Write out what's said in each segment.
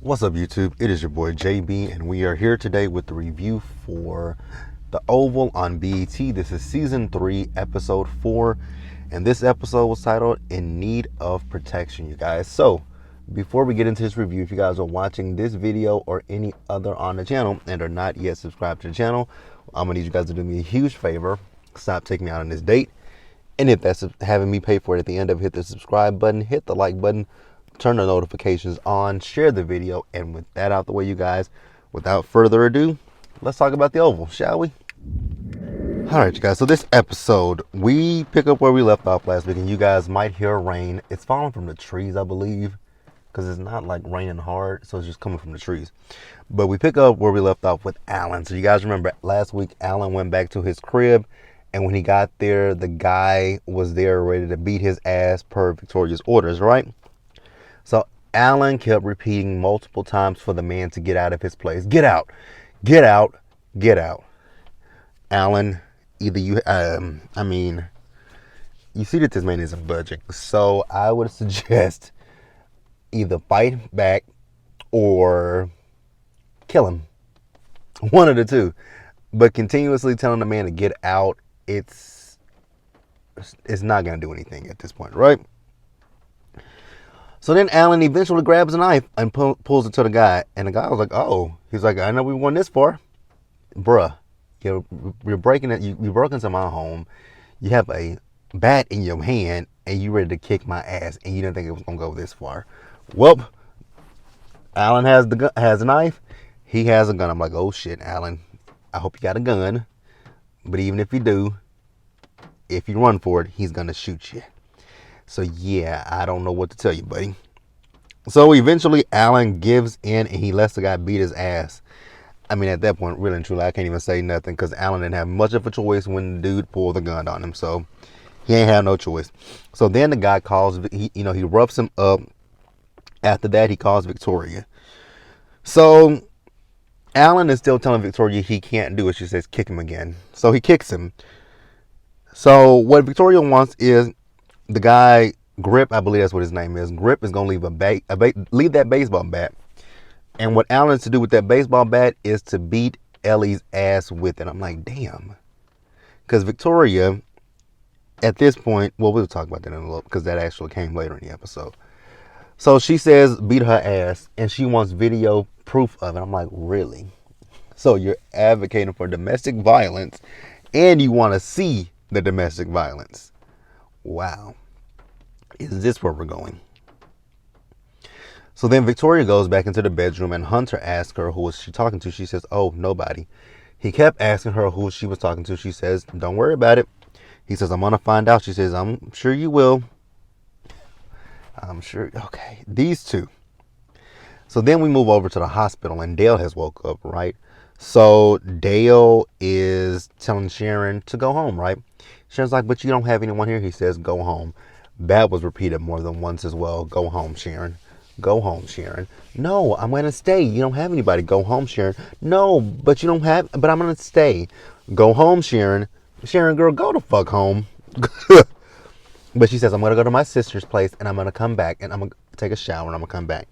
What's up, YouTube? It is your boy JB, and we are here today with the review for The Oval on BET. This is season 3, episode 4, and this episode was titled In Need of Protection, you guys. So, before we get into this review, if you guys are watching this video or any other on the channel and are not yet subscribed to the channel, I'm gonna need you guys to do me a huge favor. Stop taking me out on this date, and if that's having me pay for it at the end of it, hit the subscribe button, hit the like button, turn the notifications on, share the video, and with that out the way, you guys, without further ado, let's talk about The Oval, shall we? All right, you guys, so this episode, we pick up where we left off last week, and you guys might hear rain. It's falling from the trees, I believe, because it's not like raining hard, so it's just coming from the trees. But we pick up where we left off with Alan. So you guys remember last week, Alan went back to his crib, and when he got there, the guy was there ready to beat his ass per Victoria's orders, right? So Alan kept repeating multiple times for the man to get out of his place. Get out, get out, get out. Alan, either you, you see that this man isn't budging. So I would suggest either fight back or kill him. One of the two. But continuously telling the man to get out, it's not going to do anything at this point, right? So then Alan eventually grabs a knife and pulls it to the guy. And the guy was like, oh. He's like, I know we went this far. Bruh, you're breaking it. You broke into my home. You have a bat in your hand and you ready to kick my ass. And you didn't think it was going to go this far. Well, Alan has a knife. He has a gun. I'm like, oh shit, Alan. I hope you got a gun. But even if you do, if you run for it, he's going to shoot you. So yeah, I don't know what to tell you, buddy. So eventually Alan gives in and he lets the guy beat his ass. I mean, at that point, really and truly, I can't even say nothing because Alan didn't have much of a choice when the dude pulled the gun on him. So he ain't had no choice. So then the guy calls, he roughs him up. After that, he calls Victoria. So Alan is still telling Victoria he can't do it. She says, kick him again. So he kicks him. So what Victoria wants is the guy, Grip, I believe that's what his name is. Grip is going to leave that baseball bat. And what Alan's to do with that baseball bat is to beat Ellie's ass with it. I'm like, damn. Because Victoria, at this point, well, we'll talk about that in a little, because that actually came later in the episode. So she says, beat her ass, and she wants video proof of it. I'm like, really? So you're advocating for domestic violence, and you want to see the domestic violence. Wow. Is this where we're going? So then Victoria goes back into the bedroom and Hunter asks her who was she talking to. She says, oh, nobody. He kept asking her who she was talking to. She says, don't worry about it. He says, I'm going to find out. She says, I'm sure you will. I'm sure. Okay. These two. So then we move over to the hospital and Dale has woke up, right? So Dale is telling Sharon to go home, right? Sharon's like, but you don't have anyone here. He says, go home. That was repeated more than once as well. Go home, Sharon. Go home, Sharon. No, I'm going to stay. You don't have anybody. Go home, Sharon. No, but I'm going to stay. Go home, Sharon. Sharon, girl, go the fuck home. But she says, I'm going to go to my sister's place and I'm going to come back and I'm going to take a shower and I'm going to come back.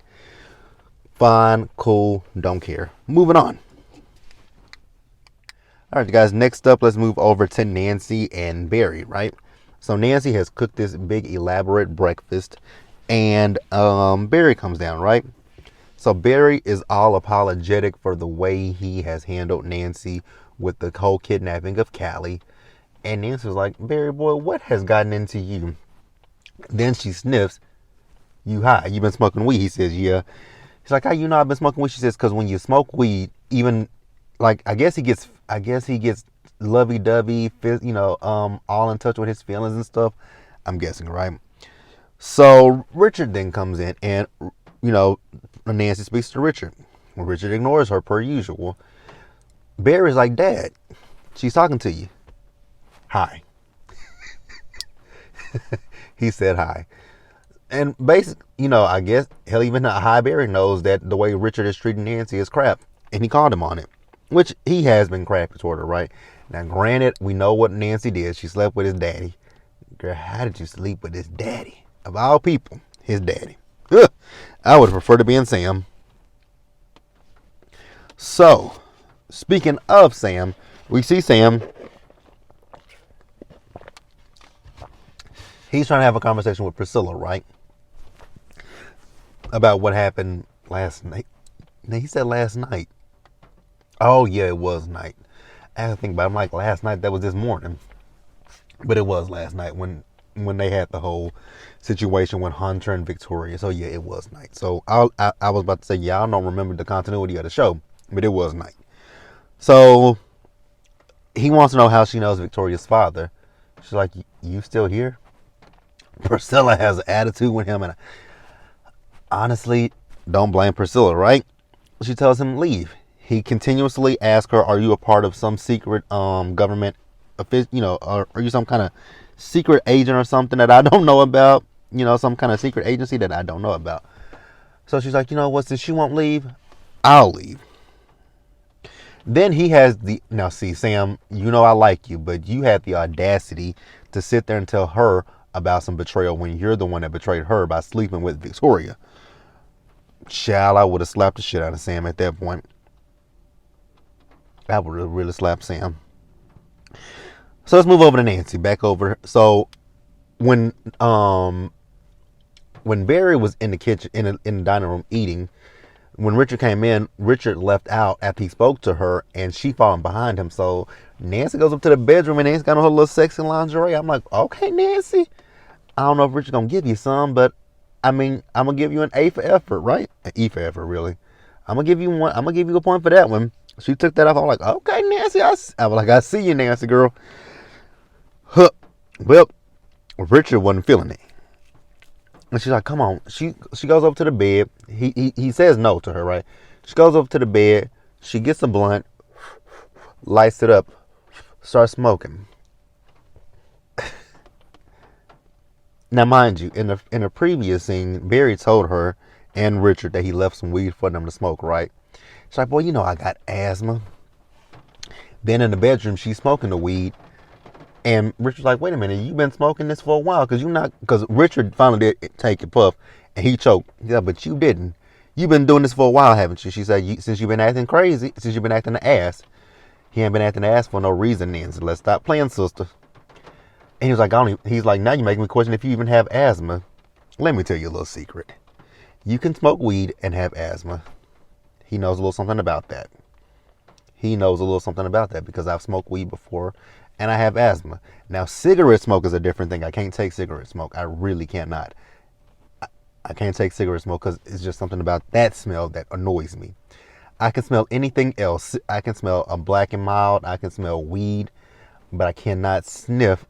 Fine, cool, don't care. Moving on. All right, you guys, next up, let's move over to Nancy and Barry, right? So Nancy has cooked this big elaborate breakfast and Barry comes down, right? So Barry is all apologetic for the way he has handled Nancy with the whole kidnapping of Callie. And Nancy's like, Barry boy, what has gotten into you? Then she sniffs. You high? You been smoking weed? He says, yeah. She's like, how you know I've been smoking weed? She says, because when you smoke weed, even like I guess he gets lovey-dovey, all in touch with his feelings and stuff. I'm guessing, right? So Richard then comes in and, Nancy speaks to Richard. Richard ignores her per usual. Barry's like, Dad, she's talking to you. Hi. He said hi. And basically, I guess, hell, even Hi Barry knows that the way Richard is treating Nancy is crap. And he called him on it. Which he has been crappy toward her, right? Now, granted, we know what Nancy did. She slept with his daddy. Girl, how did you sleep with his daddy? Of all people, his daddy. Ugh, I would prefer to be in Sam. So, speaking of Sam, we see Sam. He's trying to have a conversation with Priscilla, right? About what happened last night. Now, he said last night. Oh, yeah, it was night. I have to think about it. I'm like, last night, that was this morning. But it was last night when they had the whole situation with Hunter and Victoria. So, yeah, it was night. So, I was about to say, yeah, I don't remember the continuity of the show. But it was night. So, he wants to know how she knows Victoria's father. She's like, you still here? Priscilla has an attitude with him, and honestly, don't blame Priscilla, right? She tells him leave. He continuously asks her, "Are you a part of some secret government official? Are you some kind of secret agent or something that I don't know about? Some kind of secret agency that I don't know about." So she's like, "You know what? Since she won't leave, I'll leave." Then he has now see, Sam, I like you, but you had the audacity to sit there and tell her about some betrayal when you're the one that betrayed her by sleeping with Victoria. Child, I would have slapped the shit out of Sam at that point. I would have really slapped Sam. So let's move over to Nancy. Back over. So when Barry was in the kitchen, in the dining room eating, when Richard came in, Richard left out after he spoke to her, and she followed behind him. So Nancy goes up to the bedroom, and Nancy got on her little sexy lingerie. I'm like, okay, Nancy. I don't know if Richard's gonna give you some, but I mean, I'm gonna give you an A for effort, right? An E for effort, really. I'm gonna give you one. I'm gonna give you a point for that one. She took that off. I'm like, okay, Nancy. I was like, I see you, Nancy girl. Huh. Well, Richard wasn't feeling it. And she's like, come on. She goes up to the bed. He says no to her, right? She goes up to the bed. She gets a blunt, lights it up, starts smoking. Now, mind you, in a previous scene, Barry told her and Richard that he left some weed for them to smoke, right? She's like, boy, I got asthma. Then in the bedroom, she's smoking the weed. And Richard's like, wait a minute, you've been smoking this for a while, because Richard finally did take a puff, and he choked. Yeah, but you didn't. You've been doing this for a while, haven't you? She said, since you've been acting crazy, since you've been acting the ass. He ain't been acting the ass for no reason then, so let's stop playing, sister. And he was like, he's like, now you make me question if you even have asthma. Let me tell you a little secret. You can smoke weed and have asthma. He knows a little something about that. He knows a little something about that because I've smoked weed before and I have asthma. Now, cigarette smoke is a different thing. I can't take cigarette smoke. I really cannot. I can't take cigarette smoke because it's just something about that smell that annoys me. I can smell anything else. I can smell a black and mild. I can smell weed, but I cannot sniff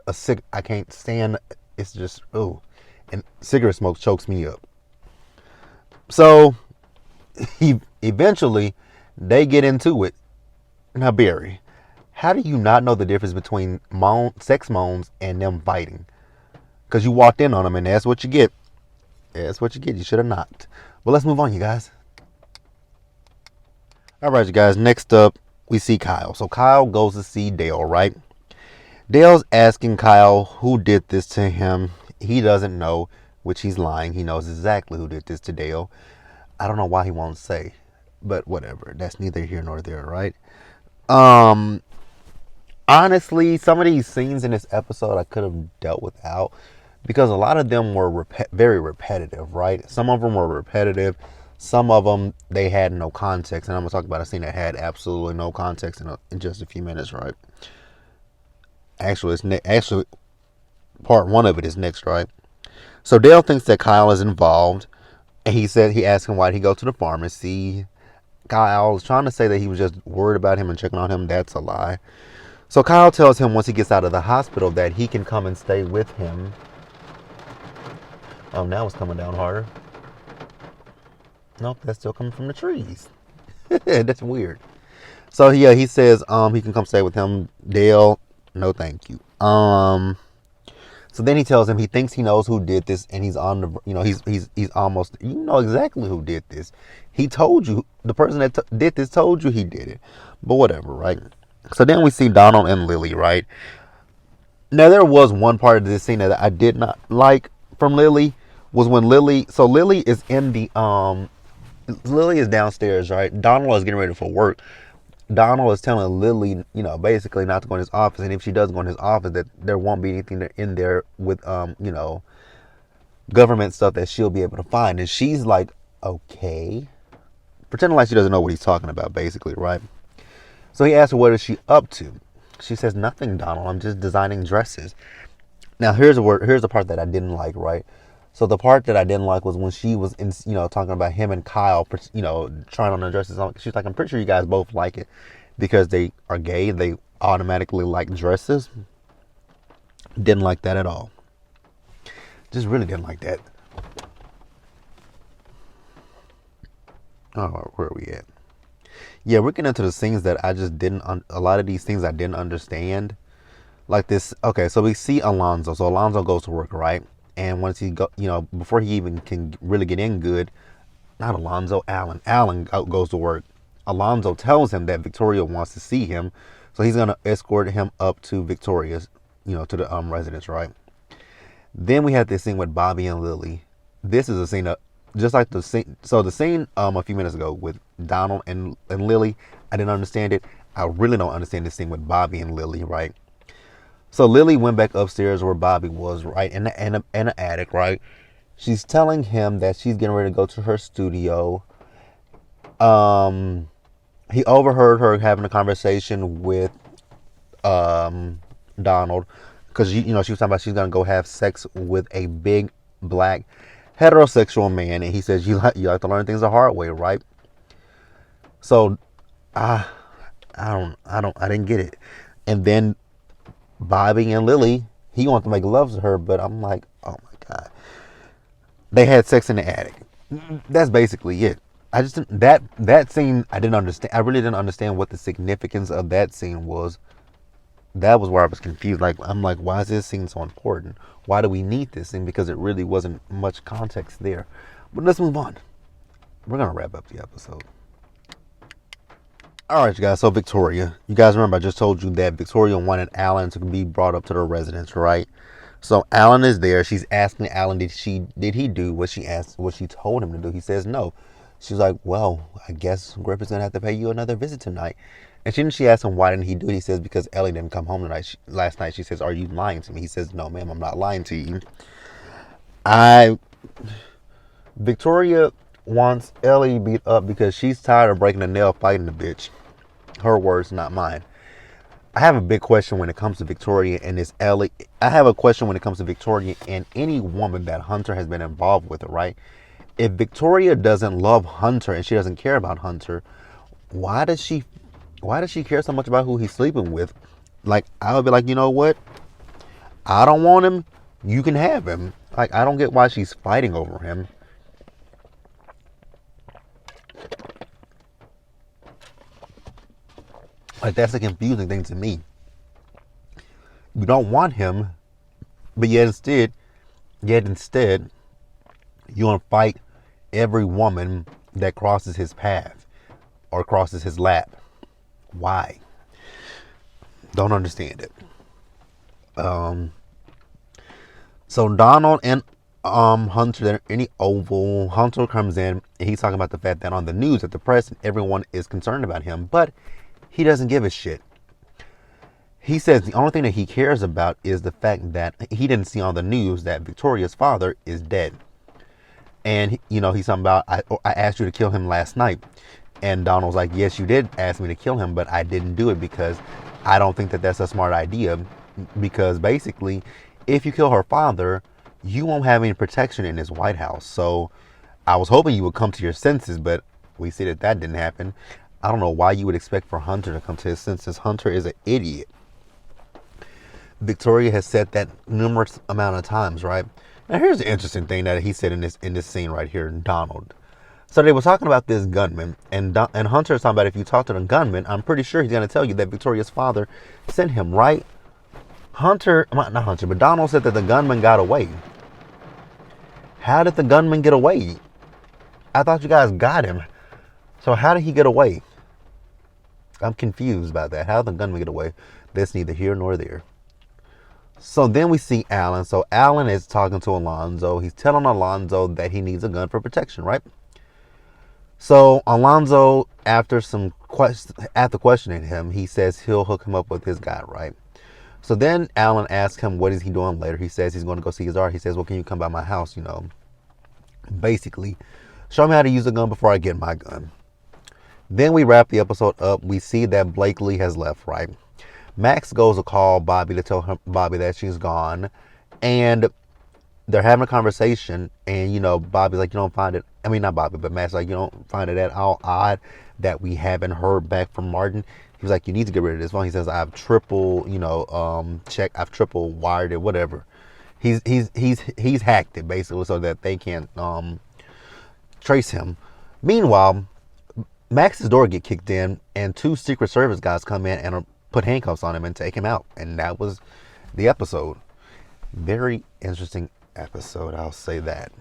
a cig. I can't stand. It's just, ooh. And cigarette smoke chokes me up. So, eventually, they get into it. Now, Barry, how do you not know the difference between sex moans and them fighting? Because you walked in on them, and that's what you get. That's what you get. You should have not. Well, let's move on, you guys. All right, you guys. Next up, we see Kyle. So Kyle goes to see Dale, right? Dale's asking Kyle who did this to him. He doesn't know, which he's lying. He knows exactly who did this to Dale. I don't know why he won't say, but whatever. That's neither here nor there, right? Honestly, some of these scenes in this episode I could have dealt without because a lot of them were very repetitive, right? Some of them were repetitive. Some of them, they had no context. And I'm going to talk about a scene that had absolutely no context in just a few minutes, right? Actually, part one of it is next, right? So Dale thinks that Kyle is involved. And he asked him why did he go to the pharmacy. Kyle was trying to say that he was just worried about him and checking on him. That's a lie. So Kyle tells him once he gets out of the hospital that he can come and stay with him. Oh, now it's coming down harder. Nope, that's still coming from the trees. That's weird. So yeah, he says he can come stay with him. Dale, no thank you. So then he tells him he thinks he knows who did this, and he's on the, he's almost, exactly who did this. He told you, the person that did this told you he did it. But whatever, right? So then we see Donald and Lily, right? Now there was one part of this scene that I did not like from Lily, was when Lily is in the Lily is downstairs, right? Donald is getting ready for work. Donald is telling Lily, basically not to go in his office, and if she does go in his office, that there won't be anything in there with, government stuff that she'll be able to find. And she's like, okay, pretending like she doesn't know what he's talking about, basically, right? So he asks her, what is she up to? She says, nothing, Donald. I'm just designing dresses. Now, here's the part that I didn't like, right? So the part that I didn't like was when she was talking about him and Kyle, trying on the dresses. She's like, I'm pretty sure you guys both like it because they are gay. They automatically like dresses. Didn't like that at all. Just really didn't like that. Oh, where are we at? Yeah, we're getting into the things that I just didn't. A lot of these things I didn't understand. Like this. Okay, so we see Alonzo. So Alonzo goes to work, right? And once he go, before he even can really get in good, not Alonzo, Alan. Alan goes to work. Alonzo tells him that Victoria wants to see him, so he's gonna escort him up to Victoria's, to the residence, right? Then we had this scene with Bobby and Lily. This is a scene of, just like the scene. So the scene a few minutes ago with Donald and Lily, I didn't understand it. I really don't understand this scene with Bobby and Lily, right? So Lily went back upstairs where Bobby was, right, in the attic, right? She's telling him that she's getting ready to go to her studio. He overheard her having a conversation with Donald because she was talking about she's gonna go have sex with a big black heterosexual man, and he says you like to learn things the hard way, right? So I didn't get it. And then Bobby and Lily, he wanted to make love to her, but I'm like, oh my God. They had sex in the attic. That's basically it. I just didn't, that scene I didn't understand. I really didn't understand what the significance of that scene was. That was where I was confused. Like, I'm like, why is this scene so important? Why do we need this scene? Because it really wasn't much context there. But let's move on. We're gonna wrap up the episode. Alright, you guys, so Victoria. You guys remember I just told you that Victoria wanted Alan to be brought up to the residence, right? So Alan is there. She's asking Alan, did he do what she told him to do? He says no. She's like, well, I guess Griffith's gonna have to pay you another visit tonight. And she asks him why didn't he do it? He says because Ellie didn't come home last night. She says, are you lying to me? He says, no, ma'am, I'm not lying to you. Victoria wants Ellie beat up because she's tired of breaking a nail fighting the bitch. Her words, not mine. I have a big question when it comes to Victoria and this Ellie. I have a question when it comes to Victoria and any woman that Hunter has been involved with, right? If Victoria doesn't love Hunter and she doesn't care about Hunter, why does she care so much about who he's sleeping with? Like, I would be like, you know what? I don't want him. You can have him. Like, I don't get why she's fighting over him. Like, that's a confusing thing to me. You don't want him, but yet instead, you want to fight every woman that crosses his path or crosses his lap. Why? Don't understand it. So Donald and Hunter, they're in the Oval. Hunter comes in and he's talking about the fact that on the news, at the press, everyone is concerned about him, but he doesn't give a shit. He says the only thing that he cares about is the fact that he didn't see on the news that Victoria's father is dead. And, he's talking about, I asked you to kill him last night. And Donald's like, yes, you did ask me to kill him, but I didn't do it because I don't think that that's a smart idea. Because basically, if you kill her father, you won't have any protection in this White House. So I was hoping you would come to your senses, but we see that didn't happen. I don't know why you would expect for Hunter to come to his senses. Hunter is an idiot. Victoria has said that numerous amount of times, right? Now here's the interesting thing that he said in this scene right here, Donald. So they were talking about this gunman, and Hunter's talking about if you talk to the gunman, I'm pretty sure he's going to tell you that Victoria's father sent him, right? Not Hunter, but Donald said that the gunman got away. How did the gunman get away? I thought you guys got him. So how did he get away? I'm confused about that. How did the gunman get away? That's neither here nor there. So then we see Alan. So Alan is talking to Alonzo. He's telling Alonzo that he needs a gun for protection, right? So Alonzo, after questioning him, he says he'll hook him up with his guy, right? So then Alan asks him what is he doing later. He says he's going to go see his art. He says, well, can you come by my house? Basically, show me how to use a gun before I get my gun. Then we wrap the episode up. We see that Blakely has left, right? Max goes to call Bobby to tell Bobby that she's gone. And they're having a conversation. And, Bobby's like, you don't find it. I mean, not Bobby, but Max like, you don't find it at all odd that we haven't heard back from Martin. He was like, you need to get rid of this phone. He says, I've triple, I've triple wired it, whatever. He's hacked it basically so that they can't trace him. Meanwhile, Max's door get kicked in, and 2 Secret Service guys come in and put handcuffs on him and take him out. And that was the episode. Very interesting episode, I'll say that.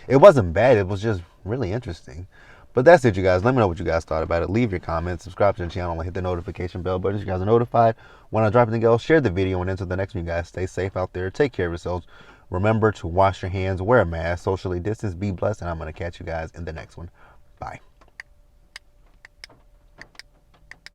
It wasn't bad, it was just really interesting. But that's it, you guys. Let me know what you guys thought about it. Leave your comments, subscribe to the channel, and hit the notification bell button so you guys are notified when I drop anything else. Share the video, and until the next one, you guys stay safe out there. Take care of yourselves. Remember to wash your hands, wear a mask, socially distance, be blessed, and I'm going to catch you guys in the next one. Bye.